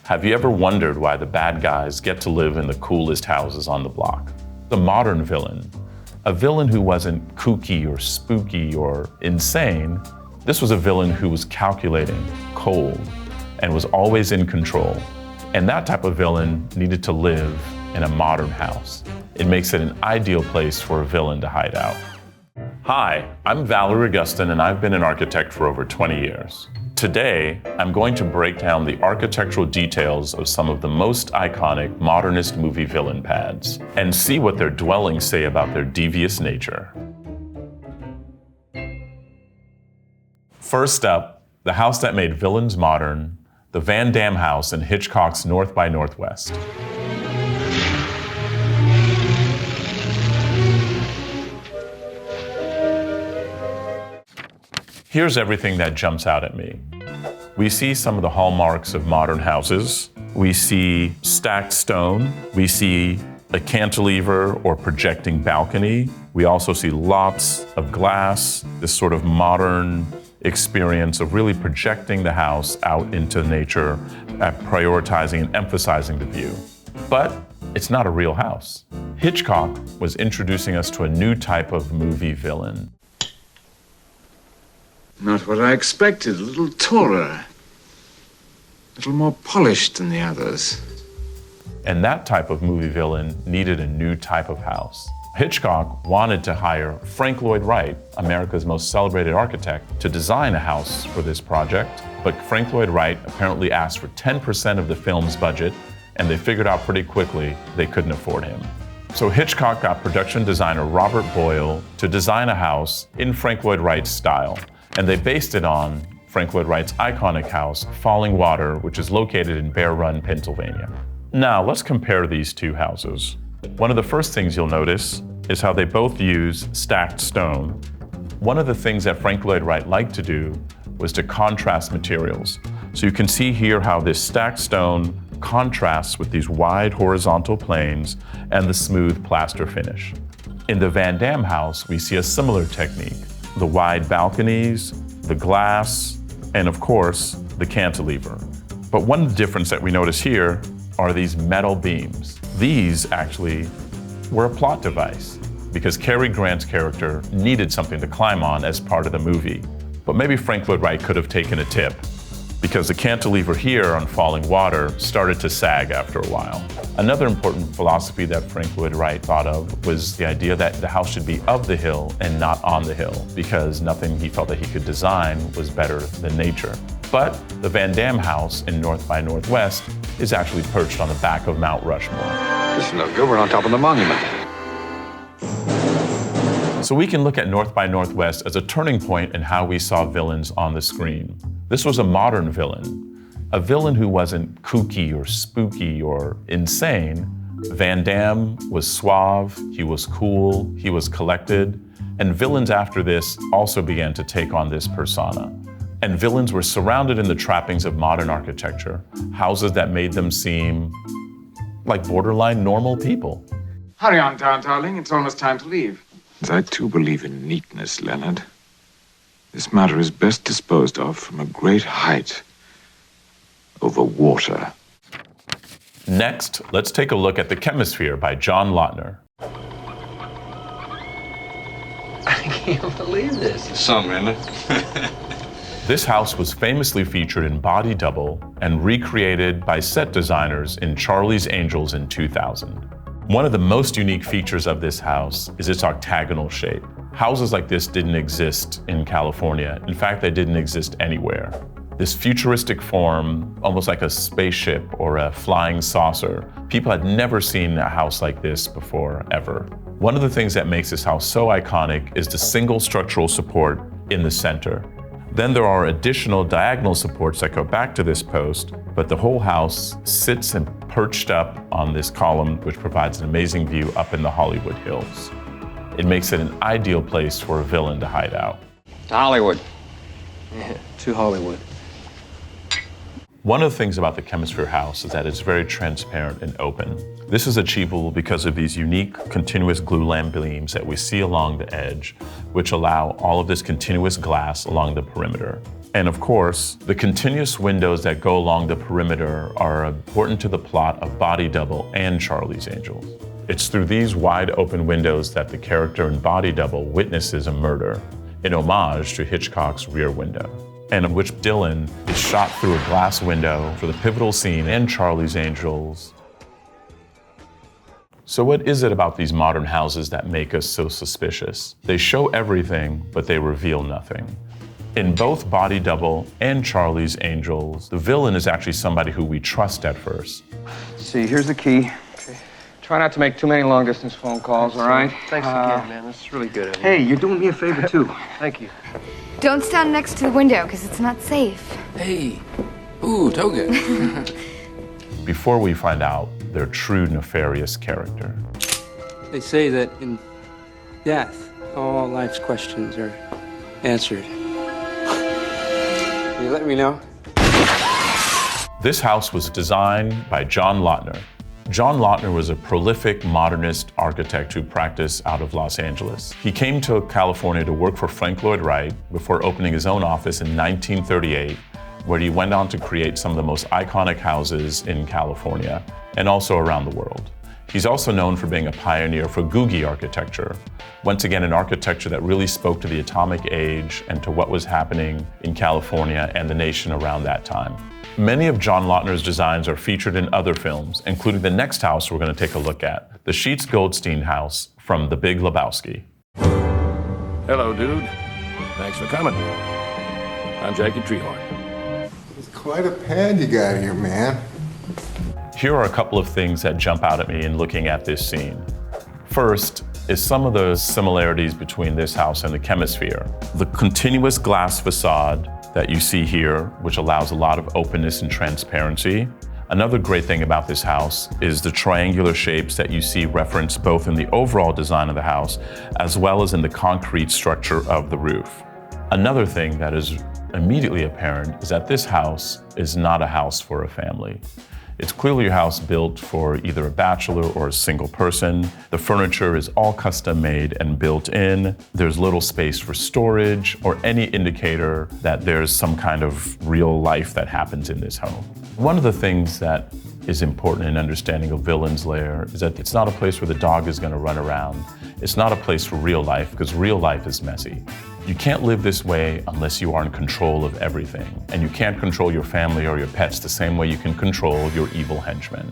Have you ever wondered why the bad guys get to live in the coolest houses on the block? The modern villain, a villain who wasn't kooky or spooky or insane. This was a villain who was calculating, cold, and was always in control. And that type of villain needed to live in a modern house. It makes it an ideal place for a villain to hide out. Hi, I'm Valery Augustin, and I've been an architect for over 20 years. Today, I'm going to break down the architectural details of some of the most iconic modernist movie villain pads and see what their dwellings say about their devious nature. First up, the house that made villains modern, the Van Damme house in Hitchcock's North by Northwest. Here's everything that jumps out at me. We see some of the hallmarks of modern houses. We see stacked stone. We see a cantilever or projecting balcony. We also see lots of glass, this sort of modern experience of really projecting the house out into nature, prioritizing and emphasizing the view. But it's not a real house. Hitchcock was introducing us to a new type of movie villain. Not what I expected, a little taller, a little more polished than the others. And that type of movie villain needed a new type of house. Hitchcock wanted to hire Frank Lloyd Wright, America's most celebrated architect, to design a house for this project. But Frank Lloyd Wright apparently asked for 10% of the film's budget, and they figured out pretty quickly they couldn't afford him. So Hitchcock got production designer Robert Boyle to design a house in Frank Lloyd Wright's style. And they based it on Frank Lloyd Wright's iconic house, Falling Water, which is located in Bear Run, Pennsylvania. Now, let's compare these two houses. One of the first things you'll notice is how they both use stacked stone. One of the things that Frank Lloyd Wright liked to do was to contrast materials. So you can see here how this stacked stone contrasts with these wide horizontal planes and the smooth plaster finish. In the Van Damme house, we see a similar technique. The wide balconies, the glass, and of course, the cantilever. But one difference that we notice here are these metal beams. These actually were a plot device because Cary Grant's character needed something to climb on as part of the movie. But maybe Frank Lloyd Wright could have taken a tip because the cantilever here on Falling Water started to sag after a while. Another important philosophy that Frank Lloyd Wright thought of was the idea that the house should be of the hill and not on the hill, because nothing he felt that he could design was better than nature. But the Van Damme house in North by Northwest is actually perched on the back of Mount Rushmore. This is no good, we're on top of the monument. So we can look at North by Northwest as a turning point in how we saw villains on the screen. This was a modern villain, a villain who wasn't kooky or spooky or insane. Van Damme was suave, he was cool, he was collected, and villains after this also began to take on this persona. And villains were surrounded in the trappings of modern architecture, houses that made them seem like borderline normal people. Hurry on down, darling. It's almost time to leave. I too believe in neatness, Leonard. This matter is best disposed of from a great height over water. Next, let's take a look at The Chemisphere by John Lautner. I can't believe this. Some, isn't it? This house was famously featured in Body Double and recreated by set designers in Charlie's Angels in 2000. One of the most unique features of this house is its octagonal shape. Houses like this didn't exist in California. In fact, they didn't exist anywhere. This futuristic form, almost like a spaceship or a flying saucer. People had never seen a house like this before, ever. One of the things that makes this house so iconic is the single structural support in the center. Then there are additional diagonal supports that go back to this post, but the whole house sits and perched up on this column, which provides an amazing view up in the Hollywood Hills. It makes it an ideal place for a villain to hide out. To Hollywood. Yeah, to Hollywood. One of the things about the Chemisphere house is that it's very transparent and open. This is achievable because of these unique continuous glue lamp beams that we see along the edge, which allow all of this continuous glass along the perimeter. And of course, the continuous windows that go along the perimeter are important to the plot of Body Double and Charlie's Angels. It's through these wide open windows that the character in Body Double witnesses a murder, in homage to Hitchcock's Rear Window, and in which Dylan is shot through a glass window for the pivotal scene in Charlie's Angels. So what is it about these modern houses that make us so suspicious? They show everything, but they reveal nothing. In both Body Double and Charlie's Angels, the villain is actually somebody who we trust at first. See, here's the key. Okay. Try not to make too many long-distance phone calls, all right? Thanks again, man. That's really good of you. Hey, you're doing me a favor, too. Thank you. Don't stand next to the window, because it's not safe. Hey. Ooh, toga. Before we find out their true nefarious character. They say that in death, all life's questions are answered. Can you let me know? This house was designed by John Lautner. John Lautner was a prolific modernist architect who practiced out of Los Angeles. He came to California to work for Frank Lloyd Wright before opening his own office in 1938, where he went on to create some of the most iconic houses in California and also around the world. He's also known for being a pioneer for Googie architecture. Once again, an architecture that really spoke to the atomic age and to what was happening in California and the nation around that time. Many of John Lautner's designs are featured in other films, including the next house we're going to take a look at, the Sheats-Goldstein house from The Big Lebowski. Hello, dude. Thanks for coming. I'm Jackie Treehorn. It's quite a pad you got here, man. Here are a couple of things that jump out at me in looking at this scene. First is some of the similarities between this house and the Chemisphere. The continuous glass facade that you see here, which allows a lot of openness and transparency. Another great thing about this house is the triangular shapes that you see referenced both in the overall design of the house as well as in the concrete structure of the roof. Another thing that is immediately apparent is that this house is not a house for a family. It's clearly a house built for either a bachelor or a single person. The furniture is all custom made and built in. There's little space for storage or any indicator that there's some kind of real life that happens in this home. One of the things that is important in understanding a villain's lair is that it's not a place where the dog is going to run around. It's not a place for real life, because real life is messy. You can't live this way unless you are in control of everything. And you can't control your family or your pets the same way you can control your evil henchmen.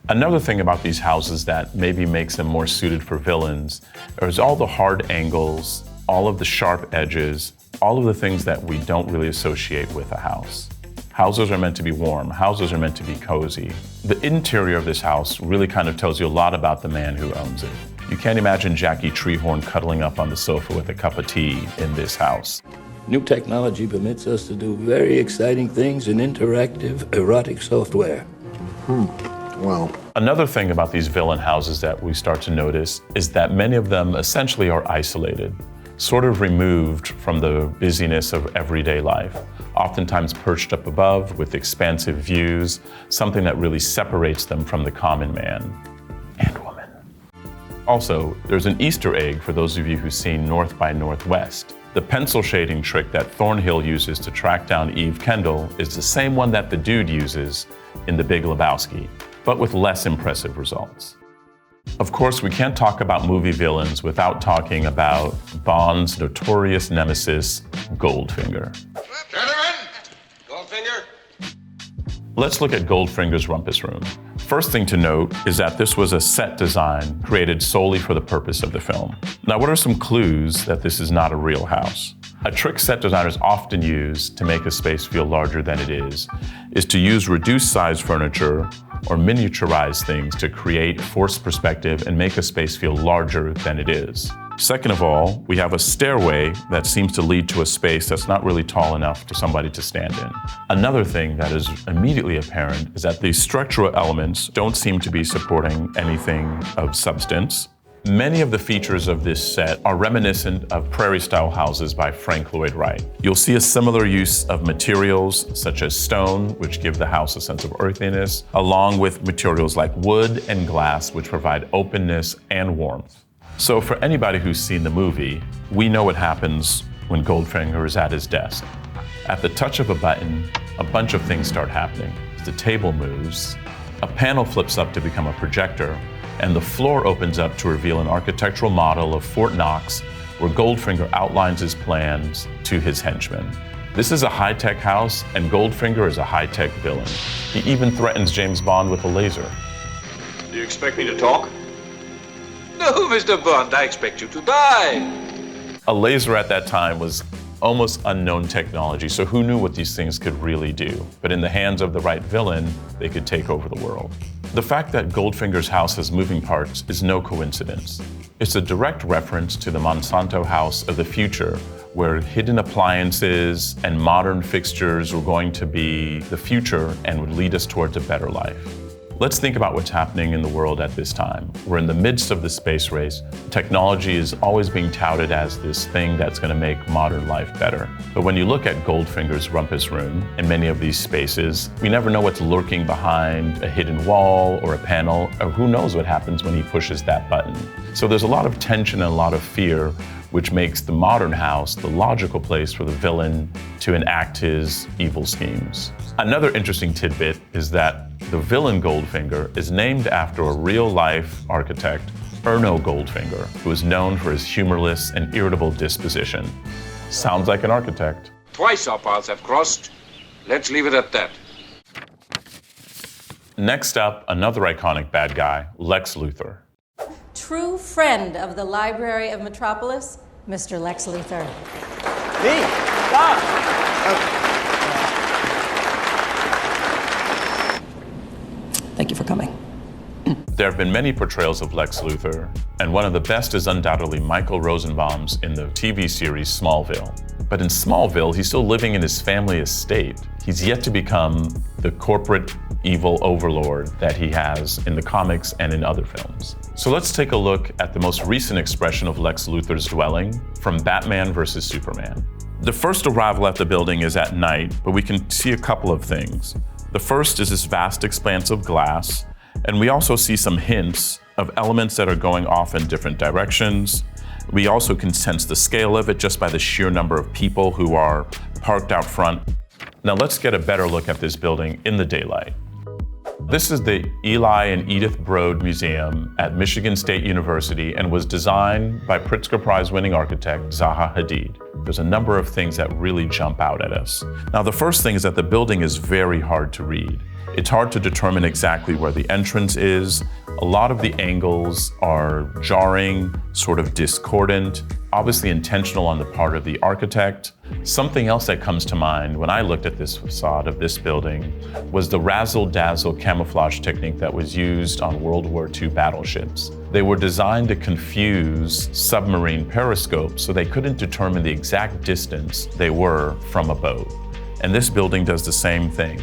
Another thing about these houses that maybe makes them more suited for villains is all the hard angles, all of the sharp edges, all of the things that we don't really associate with a house. Houses are meant to be warm. Houses are meant to be cozy. The interior of this house really kind of tells you a lot about the man who owns it. You can't imagine Jackie Treehorn cuddling up on the sofa with a cup of tea in this house. New technology permits us to do very exciting things in interactive, erotic software. Well, another thing about these villain houses that we start to notice is that many of them essentially are isolated, sort of removed from the busyness of everyday life, oftentimes perched up above with expansive views, something that really separates them from the common man and woman. Also, there's an Easter egg for those of you who've seen North by Northwest. The pencil shading trick that Thornhill uses to track down Eve Kendall is the same one that the dude uses in The Big Lebowski, but with less impressive results. Of course, we can't talk about movie villains without talking about Bond's notorious nemesis, Goldfinger. Gentlemen, Goldfinger. Let's look at Goldfinger's rumpus room. First thing to note is that this was a set design created solely for the purpose of the film. Now, what are some clues that this is not a real house? A trick set designers often use to make a space feel larger than it is to use reduced size furniture or miniaturize things to create forced perspective and make a space feel larger than it is. Second of all, we have a stairway that seems to lead to a space that's not really tall enough for somebody to stand in. Another thing that is immediately apparent is that the structural elements don't seem to be supporting anything of substance. Many of the features of this set are reminiscent of prairie-style houses by Frank Lloyd Wright. You'll see a similar use of materials such as stone, which give the house a sense of earthiness, along with materials like wood and glass, which provide openness and warmth. So for anybody who's seen the movie, we know what happens when Goldfinger is at his desk. At the touch of a button, a bunch of things start happening. The table moves, a panel flips up to become a projector, and the floor opens up to reveal an architectural model of Fort Knox, where Goldfinger outlines his plans to his henchmen. This is a high-tech house, and Goldfinger is a high-tech villain. He even threatens James Bond with a laser. Do you expect me to talk? No, Mr. Bond, I expect you to die. A laser at that time was almost unknown technology, so who knew what these things could really do? But in the hands of the right villain, they could take over the world. The fact that Goldfinger's house has moving parts is no coincidence. It's a direct reference to the Monsanto house of the future, where hidden appliances and modern fixtures were going to be the future and would lead us towards a better life. Let's think about what's happening in the world at this time. We're in the midst of the space race. Technology is always being touted as this thing that's going to make modern life better. But when you look at Goldfinger's rumpus room and many of these spaces, we never know what's lurking behind a hidden wall or a panel, or who knows what happens when he pushes that button. So there's a lot of tension and a lot of fear, which makes the modern house the logical place for the villain to enact his evil schemes. Another interesting tidbit is that the villain Goldfinger is named after a real-life architect, Erno Goldfinger, who is known for his humorless and irritable disposition. Sounds like an architect. Twice our paths have crossed. Let's leave it at that. Next up, another iconic bad guy, Lex Luthor. True friend of the Library of Metropolis, Mr. Lex Luthor. Me? Stop! Thank you for coming. There have been many portrayals of Lex Luthor, and one of the best is undoubtedly Michael Rosenbaum's in the TV series Smallville. But in Smallville, he's still living in his family estate. He's yet to become the corporate evil overlord that he has in the comics and in other films. So let's take a look at the most recent expression of Lex Luthor's dwelling from Batman vs. Superman. The first arrival at the building is at night, but we can see a couple of things. The first is this vast expanse of glass, and we also see some hints of elements that are going off in different directions. We also can sense the scale of it just by the sheer number of people who are parked out front. Now let's get a better look at this building in the daylight. This is the Eli and Edith Broad Museum at Michigan State University and was designed by Pritzker Prize-winning architect Zaha Hadid. There's a number of things that really jump out at us. Now, the first thing is that the building is very hard to read. It's hard to determine exactly where the entrance is. A lot of the angles are jarring, sort of discordant, obviously intentional on the part of the architect. Something else that comes to mind when I looked at this facade of this building was the razzle-dazzle camouflage technique that was used on World War II battleships. They were designed to confuse submarine periscopes so they couldn't determine the exact distance they were from a boat. And this building does the same thing.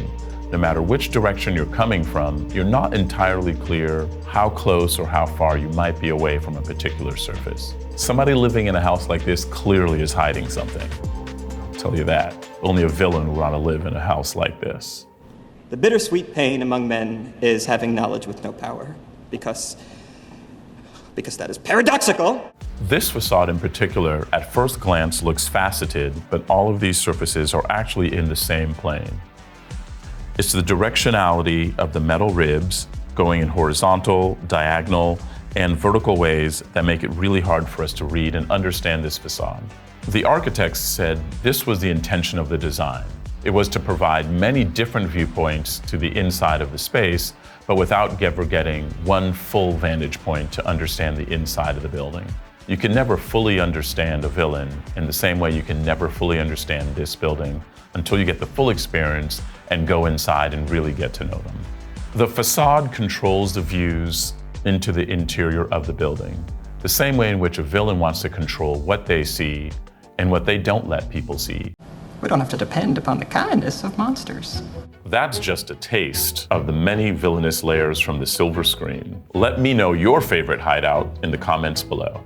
No matter which direction you're coming from, you're not entirely clear how close or how far you might be away from a particular surface. Somebody living in a house like this clearly is hiding something. I'll tell you that. Only a villain would want to live in a house like this. The bittersweet pain among men is having knowledge with no power, because that is paradoxical. This facade in particular, at first glance, looks faceted, but all of these surfaces are actually in the same plane. It's the directionality of the metal ribs going in horizontal, diagonal, and vertical ways that make it really hard for us to read and understand this facade. The architects said this was the intention of the design. It was to provide many different viewpoints to the inside of the space, but without ever getting one full vantage point to understand the inside of the building. You can never fully understand a villain in the same way you can never fully understand this building until you get the full experience and go inside and really get to know them. The facade controls the views into the interior of the building, the same way in which a villain wants to control what they see and what they don't let people see. We don't have to depend upon the kindness of monsters. That's just a taste of the many villainous layers from the silver screen. Let me know your favorite hideout in the comments below.